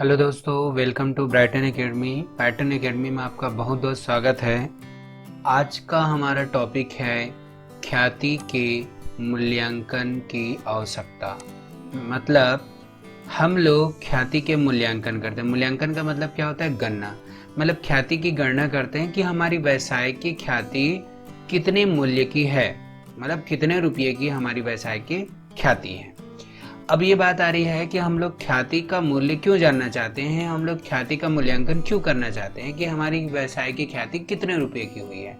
Hello दोस्तों, welcome to Brighton Academy. Brighton Academy में आपका बहुत बहुत स्वागत है। आज का हमारा टॉपिक है ख्याति के मूल्यांकन की आवश्यकता। मतलब हम लोग ख्याति के मूल्यांकन करते हैं। मूल्यांकन का मतलब क्या होता है? गणना। मतलब ख्याति की गणना करते हैं कि हमारी व्यवसाय की ख्याति कितने मूल्य की है, मतलब कितने रुपये की हमारी व्यवसाय की ख्याति है। अब ये बात आ रही है कि हम लोग ख्याति का मूल्य क्यों जानना चाहते हैं, हम लोग ख्याति का मूल्यांकन क्यों करना चाहते हैं कि हमारी व्यवसाय की ख्याति कितने रुपए की हुई है।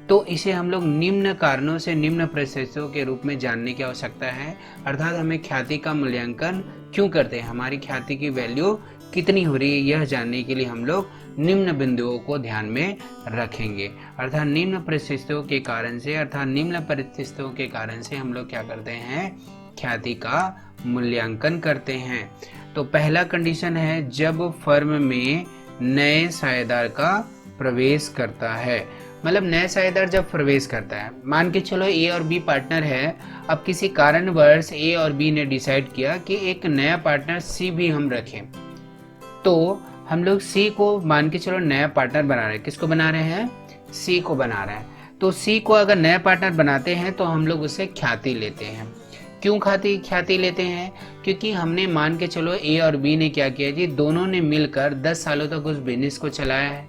तो इसे हम लोग निम्न कारणों से निम्न परिस्थितियों के रूप में जानने की आवश्यकता है। अर्थात हमें ख्याति का मूल्यांकन क्यों करते हैं, हमारी ख्याति की वैल्यू कितनी हो रही है, यह जानने के लिए हम लोग निम्न बिंदुओं को ध्यान में रखेंगे। अर्थात निम्न परिस्थितियों के कारण से हम लोग क्या करते हैं, ख्याति का मूल्यांकन करते हैं। तो पहला कंडीशन है जब फर्म में नए साझेदार का प्रवेश करता है। मतलब नया साझेदार जब प्रवेश करता है, मान के चलो ए और बी पार्टनर है। अब किसी कारणवश ए और बी ने डिसाइड किया कि एक नया पार्टनर सी भी हम रखें, तो हम लोग सी को मान के चलो नया पार्टनर बना रहे हैं। किसको बना रहे हैं? सी को बना रहे हैं। तो सी को अगर नया पार्टनर बनाते हैं तो हम लोग उसे ख्याति लेते हैं। क्यों ख्याति लेते हैं? क्योंकि हमने मान के चलो ए और बी ने क्या किया जी, दोनों ने मिलकर 10 सालों तक उस बिजनेस को चलाया है,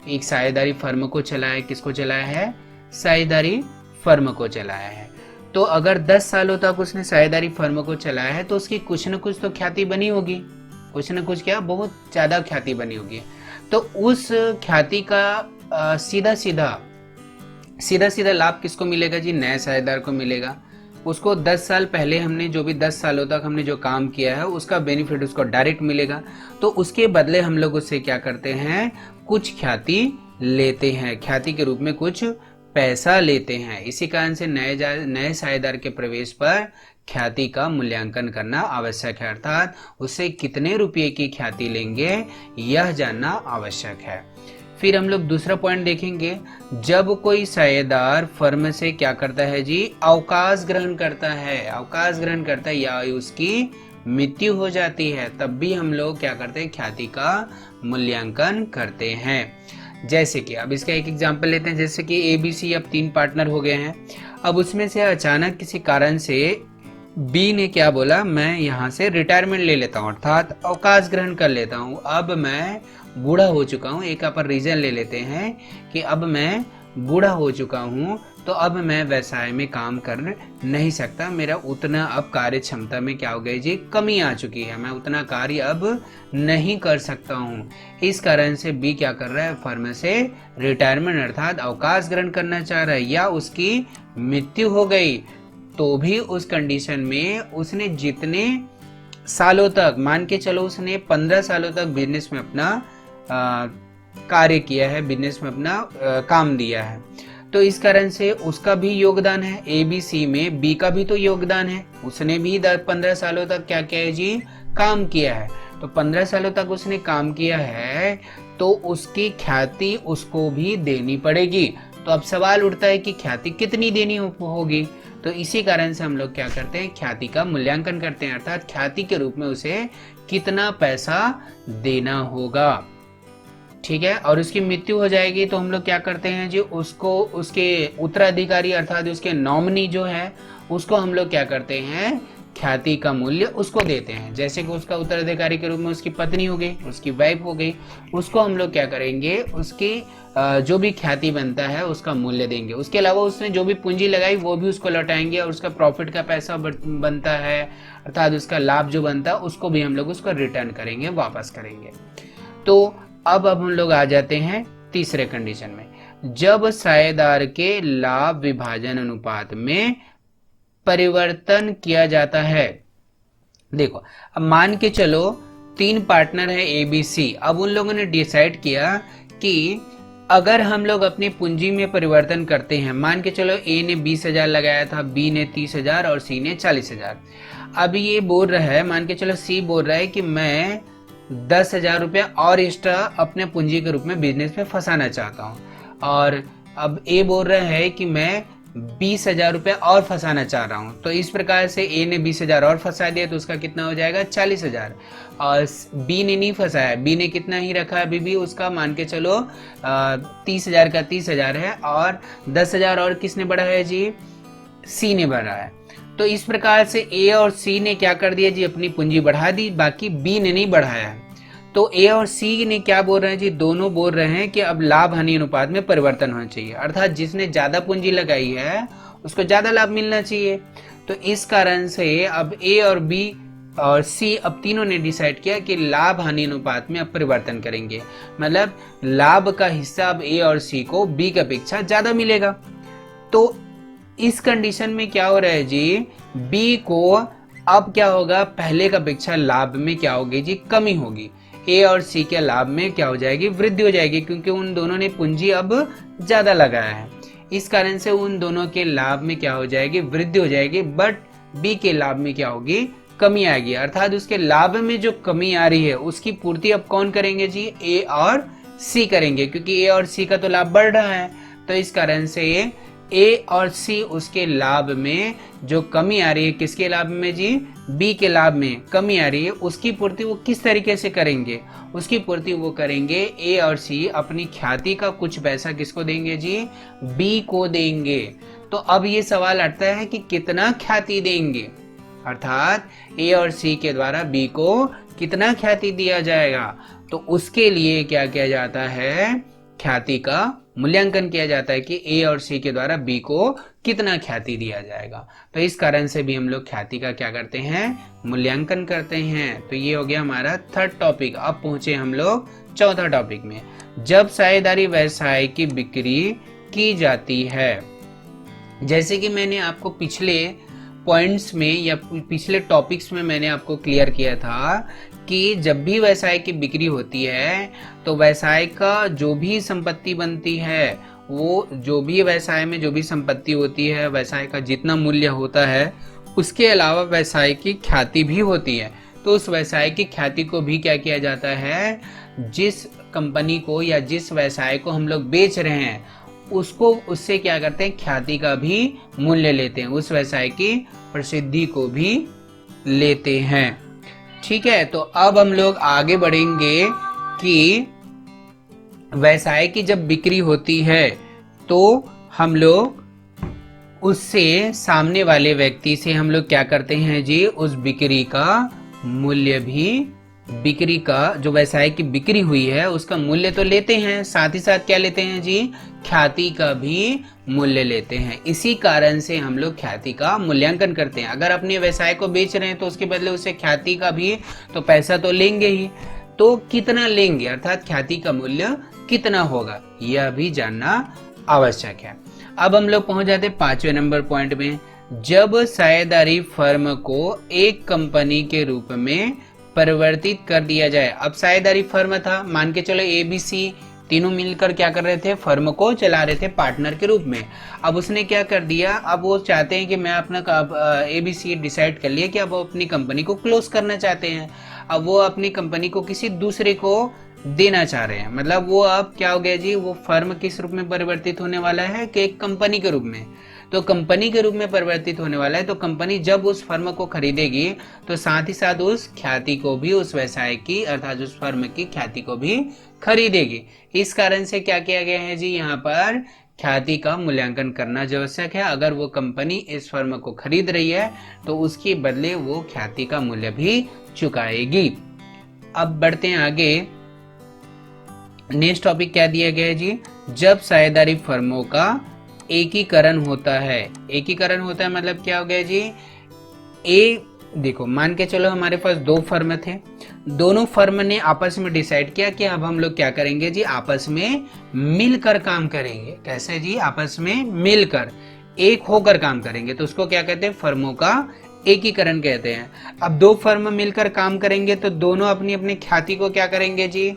एक साझेदारी फर्म को चलाया है। किसको चलाया है? साझेदारी फर्म को चलाया है। तो अगर 10 सालों तक उसने साझेदारी फर्म को चलाया है तो उसकी कुछ न कुछ तो ख्याति बनी होगी, कुछ न कुछ क्या, बहुत ज्यादा ख्याति बनी होगी। तो उस ख्याति का सीधा सीधा लाभ किसको मिलेगा जी? नए साझेदार को मिलेगा। उसको 10 साल पहले हमने जो भी 10 सालों तक हमने जो काम किया है उसका बेनिफिट उसको डायरेक्ट मिलेगा। तो उसके बदले हम लोग उससे क्या करते हैं, कुछ ख्याति लेते हैं, ख्याति के रूप में कुछ पैसा लेते हैं। इसी कारण से नए साझेदार के प्रवेश पर ख्याति का मूल्यांकन करना आवश्यक है। अर्थात उससे कितने रुपये की ख्याति लेंगे यह जानना आवश्यक है। फिर हम लोग दूसरा पॉइंट देखेंगे, जब कोई साझेदार फर्म से क्या करता है जी, अवकाश ग्रहण करता है या उसकी मृत्यु हो जाती है, तब भी हम लोग क्या करते हैं, ख्याति का मूल्यांकन करते हैं। जैसे कि अब इसका एक एग्जांपल लेते हैं। जैसे कि ए बी सी अब 3 पार्टनर हो गए हैं। अब उसमें से अचानक किसी कारण से बी ने क्या बोला, मैं यहाँ से रिटायरमेंट ले लेता हूँ, अर्थात अवकाश ग्रहण कर लेता हूँ, अब मैं बूढ़ा हो चुका हूँ। एक अपन रीजन ले लेते हैं कि अब मैं बूढ़ा हो चुका हूँ, तो अब मैं व्यवसाय में काम कर नहीं सकता, मेरा उतना अब कार्य क्षमता में क्या हो गई जी, कमी आ चुकी है, मैं उतना कार्य अब नहीं कर सकता हूँ। इस कारण से बी क्या कर रहा है, फर्म से रिटायरमेंट अर्थात अवकाश ग्रहण करना चाह रहा है, या उसकी मृत्यु हो गई। तो भी उस कंडीशन में उसने जितने सालों तक, मान के चलो उसने 15 सालों तक बिजनेस में अपना कार्य किया है, बिजनेस में अपना काम दिया है, तो इस कारण से उसका भी योगदान है। ए बी सी में बी का भी तो योगदान है, उसने भी 15 सालों तक क्या किया है जी, काम किया है। तो 15 सालों तक उसने काम किया है तो उसकी ख्याति उसको भी देनी पड़ेगी। तो अब सवाल उठता है कि ख्याति कितनी देनी होगी। तो इसी कारण से हम लोग क्या करते हैं, ख्याति का मूल्यांकन करते हैं, अर्थात ख्याति के रूप में उसे कितना पैसा देना होगा। ठीक है। और उसकी मृत्यु हो जाएगी तो हम लोग क्या करते हैं जी, उसको उसके उत्तराधिकारी अर्थात उसके नॉमिनी जो है उसको हम लोग क्या करते हैं, ख्याति का मूल्य उसको देते हैं। जैसे कि उसका उत्तराधिकारी के रूप में उसकी पत्नी हो गई, उसकी वाइफ हो गई, उसको हम लोग क्या करेंगे, उसकी जो भी ख्याति बनता है उसका मूल्य देंगे। उसके अलावा उसने जो भी पूंजी लगाई वो भी उसको लौटाएंगे, और उसका प्रॉफिट का पैसा बनता है अर्थात उसका लाभ जो बनता है उसको भी हम लोग उसको रिटर्न करेंगे, वापस करेंगे। तो अब हम लोग आ जाते हैं तीसरे कंडीशन में, जब साझेदार के लाभ विभाजन अनुपात में परिवर्तन किया जाता है। देखो अब मान के चलो 3 पार्टनर है ए बी सी। अब उन लोगों ने डिसाइड किया कि अगर हम लोग अपनी पूंजी में परिवर्तन करते हैं, मान के चलो ए ने 20,000 लगाया था, बी ने 30,000 और सी ने 40,000। अब ये बोल रहा है, मान के चलो सी बोल रहा है कि मैं 10,000 रुपया और एक्स्ट्रा अपने पूंजी के रूप में बिजनेस में फंसाना चाहता हूँ, और अब ए बोल रहा है कि मैं 20,000 रुपये और फंसाना चाह रहा हूँ, तो इस प्रकार से ए ने 20,000 और फंसा दिया तो उसका कितना हो जाएगा 40,000। और बी ने नहीं फंसाया, बी ने कितना ही रखा अभी भी, उसका मान के चलो 30,000 का 30,000 है, और 10,000 और किसने बढ़ा है जी, सी ने बढ़ा है। तो इस प्रकार से ए और सी ने क्या कर दिया जी, अपनी पूंजी बढ़ा दी, बाकी बी ने नहीं बढ़ाया है। तो ए और सी ने क्या बोल रहे हैं जी, दोनों बोल रहे हैं कि अब लाभ हानि अनुपात में परिवर्तन होना चाहिए, अर्थात जिसने ज्यादा पूंजी लगाई है उसको ज्यादा लाभ मिलना चाहिए। तो इस कारण से अब ए और बी और सी, अब तीनों ने डिसाइड किया कि लाभ हानि अनुपात में अब परिवर्तन करेंगे, मतलब लाभ का हिस्सा अब ए और सी को बी की अपेक्षा ज्यादा मिलेगा। तो इस कंडीशन में क्या हो रहा है जी, बी को अब क्या होगा, पहले का अपेक्षा लाभ में क्या होगी जी, कमी होगी। ए और सी के लाभ में क्या हो जाएगी, वृद्धि हो जाएगी, क्योंकि उन दोनों ने पूंजी अब ज्यादा लगाया है। इस कारण से उन दोनों के लाभ में क्या हो जाएगी, वृद्धि हो जाएगी, बट बी के लाभ में क्या होगी, कमी आएगी। अर्थात उसके लाभ में जो कमी आ रही है उसकी पूर्ति अब कौन करेंगे जी, ए और सी करेंगे, क्योंकि ए और सी का तो लाभ बढ़ रहा है। तो इस कारण से ए और सी उसके लाभ में जो कमी आ रही है, किसके लाभ में जी, बी के लाभ में कमी आ रही है, उसकी पूर्ति वो किस तरीके से करेंगे, उसकी पूर्ति वो करेंगे, ए और सी अपनी ख्याति का कुछ पैसा किसको देंगे जी, बी को देंगे। तो अब ये सवाल उठता है कि कितना ख्याति देंगे, अर्थात ए और सी के द्वारा बी को कितना ख्याति दिया जाएगा। तो उसके लिए क्या किया जाता है, ख्याति का मूल्यांकन किया जाता है कि ए और सी के द्वारा बी को कितना ख्याति दिया जाएगा। तो इस कारण से भी हम लोग ख्याति का क्या करते हैं, मूल्यांकन करते हैं। तो ये हो गया हमारा थर्ड टॉपिक। अब पहुंचे हम लोग चौथा टॉपिक में, जब साझेदारी व्यवसाय की बिक्री की जाती है। जैसे कि मैंने आपको पिछले पॉइंट्स में या पिछले टॉपिक्स में मैंने आपको क्लियर किया था कि जब भी व्यवसाय की बिक्री होती है तो व्यवसाय का जो भी संपत्ति बनती है, वो जो भी व्यवसाय में जो भी संपत्ति होती है, व्यवसाय का जितना मूल्य होता है, उसके अलावा व्यवसाय की ख्याति भी होती है। तो उस व्यवसाय की ख्याति को भी क्या किया जाता है, जिस कंपनी को या जिस व्यवसाय को हम लोग बेच रहे हैं उसको, उससे क्या करते हैं, ख्याति का भी मूल्य लेते हैं, उस व्यवसाय की प्रसिद्धि को भी लेते हैं। ठीक है, तो अब हम लोग आगे बढ़ेंगे कि व्यवसाय की जब बिक्री होती है तो हम लोग उससे, सामने वाले व्यक्ति से हम लोग क्या करते हैं जी, उस बिक्री का मूल्य भी, बिक्री का जो व्यवसाय की बिक्री हुई है उसका मूल्य तो लेते हैं, साथ ही साथ क्या लेते हैं जी, ख्याति का भी मूल्य लेते हैं। इसी कारण से हम लोग ख्याति का मूल्यांकन करते हैं। अगर अपने व्यवसाय को बेच रहे हैं तो उसके बदले उसे ख्याति का भी तो पैसा तो लेंगे ही, तो कितना लेंगे, अर्थात ख्याति का मूल्य कितना होगा, यह भी जानना आवश्यक है। अब हम लोग पहुंच जाते 5वें नंबर पॉइंट में, जब साझेदारी फर्म को एक कंपनी के रूप में परिवर्तित कर दिया जाए। अब साझेदारी फर्म था, मान के चलो ए बी सी तीनों मिलकर क्या कर रहे थे, फर्म को चला रहे थे पार्टनर के रूप में। अब उसने क्या कर दिया, अब वो चाहते हैं कि मैं अपना ए बी सी डिसाइड कर लिया कि अब वो अपनी कंपनी को क्लोज करना चाहते हैं। अब वो अपनी कंपनी को किसी दूसरे को देना चाह रहे हैं, मतलब वो अब क्या हो गया जी, वो फर्म किस रूप में परिवर्तित होने वाला है कि एक कंपनी के रूप में। तो कंपनी के रूप में परिवर्तित होने वाला है, तो कंपनी जब उस फर्म को खरीदेगी तो साथ ही साथ उस ख्याति को भी, उस व्यवसाय की अर्थात उस फर्म की ख्याति को भी खरीदेगी। इस कारण से क्या किया गया है जी, यहाँ पर ख्याति का मूल्यांकन करना आवश्यक है। अगर वो कंपनी इस फर्म को खरीद रही है तो उसके बदले वो ख्याति का मूल्य भी चुकाएगी। अब बढ़ते हैं आगे, नेक्स्ट टॉपिक क्या दिया गया है जी, जब साझेदारी फर्मों का एकीकरण होता है। एकीकरण होता है मतलब क्या हो गया जी, देखो मान के चलो हमारे पास दो फर्म थे, दोनों फर्म ने आपस में डिसाइड किया कि अब हम लोग क्या करेंगे जी, आपस में मिलकर काम करेंगे। कैसे जी, आपस में मिलकर एक होकर काम करेंगे, तो उसको क्या कहते हैं, फर्मों का एकीकरण कहते हैं। अब दो फर्म मिलकर काम करेंगे तो दोनों अपनी अपनी ख्याति को क्या करेंगे जी,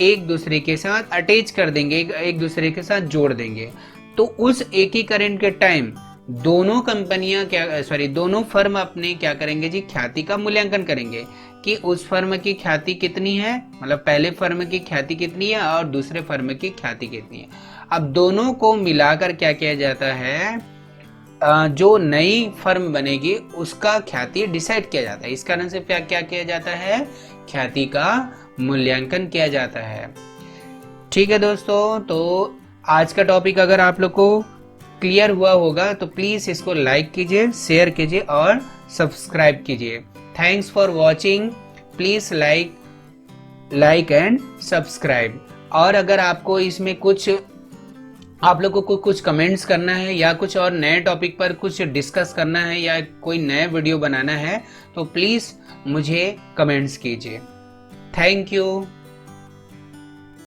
एक दूसरे के साथ अटैच कर देंगे, एक दूसरे के साथ जोड़ देंगे। तो उस एकीकरण के टाइम दोनों कंपनियां दोनों फर्म अपने क्या करेंगे जी, ख्याति का मूल्यांकन करेंगे कि उस फर्म की ख्याति कितनी है, मतलब पहले फर्म की ख्याति कितनी है और दूसरे फर्म की ख्याति कितनी है। अब दोनों को मिलाकर क्या किया जाता है, जो नई फर्म बनेगी उसका ख्याति डिसाइड किया जाता है। इस कारण से क्या क्या किया जाता है, ख्याति का मूल्यांकन किया जाता है। ठीक है दोस्तों, तो आज का टॉपिक अगर आप लोग को क्लियर हुआ होगा तो प्लीज इसको लाइक कीजिए, शेयर कीजिए और सब्सक्राइब कीजिए। Thanks for watching, please like and subscribe. और अगर आपको इसमें कुछ आप लोगों को कुछ कमेंट्स करना है या कुछ और नए टॉपिक पर कुछ डिस्कस करना है या कोई नया वीडियो बनाना है तो प्लीज मुझे कमेंट्स कीजिए। Thank you.